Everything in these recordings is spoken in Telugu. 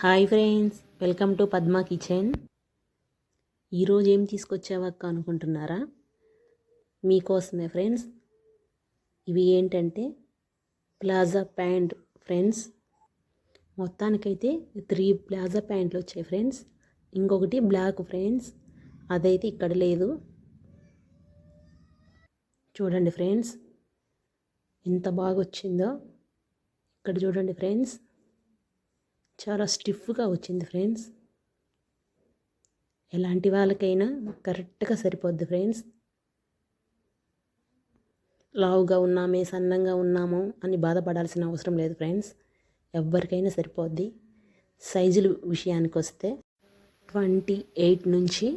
Hi friends, welcome to Padma kitchen. ఈరోజు ఏం తీసుకొచ్చావక్క అనుకుంటున్నారా? మీకోసమే ఫ్రెండ్స్. ఇవి ఏంటంటే ప్లాజా ప్యాంట్ ఫ్రెండ్స్. మొత్తానికైతే 3 ప్లాజా ప్యాంట్లు వచ్చాయి ఫ్రెండ్స్. ఇంకొకటి బ్లాక్ ఫ్రెండ్స్, అదైతే ఇక్కడ లేదు. చూడండి ఫ్రెండ్స్ ఎంత బాగా వచ్చిందో. ఇక్కడ చూడండి ఫ్రెండ్స్, చాలా స్టిఫ్గా వచ్చింది ఫ్రెండ్స్. ఎలాంటి వాళ్ళకైనా కరెక్ట్గా సరిపోద్ది ఫ్రెండ్స్. లావుగా ఉన్నామే, సన్నంగా ఉన్నాము అని బాధపడాల్సిన అవసరం లేదు ఫ్రెండ్స్. ఎవరికైనా సరిపోద్ది. సైజుల విషయానికి వస్తే 28 నుంచి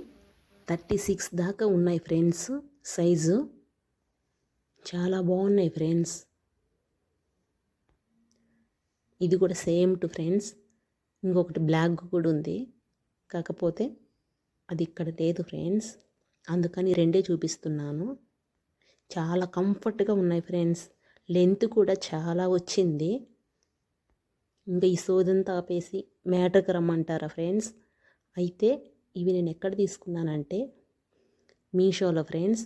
36 దాకా ఉన్నాయి ఫ్రెండ్స్. సైజు చాలా బాగున్నాయి ఫ్రెండ్స్. ఇది కూడా సేమ్ టు ఫ్రెండ్స్. ఇంకొకటి బ్లాక్ కూడా ఉంది, కాకపోతే అది ఇక్కడ లేదు ఫ్రెండ్స్. అందుకని రెండే చూపిస్తున్నాను. చాలా కంఫర్ట్గా ఉన్నాయి ఫ్రెండ్స్. లెంత్ కూడా చాలా వచ్చింది. ఇంకా ఈ సోదంతా ఆపేసి మ్యాటర్కి రమ్మంటారా ఫ్రెండ్స్? అయితే ఇవి నేను ఎక్కడ తీసుకున్నానంటే మీషోలో ఫ్రెండ్స్.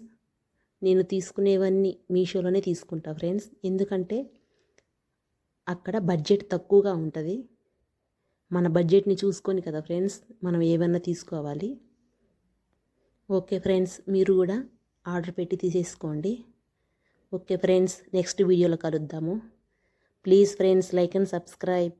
నేను తీసుకునేవన్నీ మీషోలోనే తీసుకుంటా ఫ్రెండ్స్. ఎందుకంటే అక్కడ బడ్జెట్ తక్కువగా ఉంటుంది. మన బడ్జెట్ని చూసుకొని కదా ఫ్రెండ్స్ మనం ఏమన్నా తీసుకోవాలి. ఓకే ఫ్రెండ్స్, మీరు కూడా ఆర్డర్ పెట్టి తీసేసుకోండి. ఓకే ఫ్రెండ్స్, నెక్స్ట్ వీడియోలో కలుద్దాము. Please friends, like and subscribe.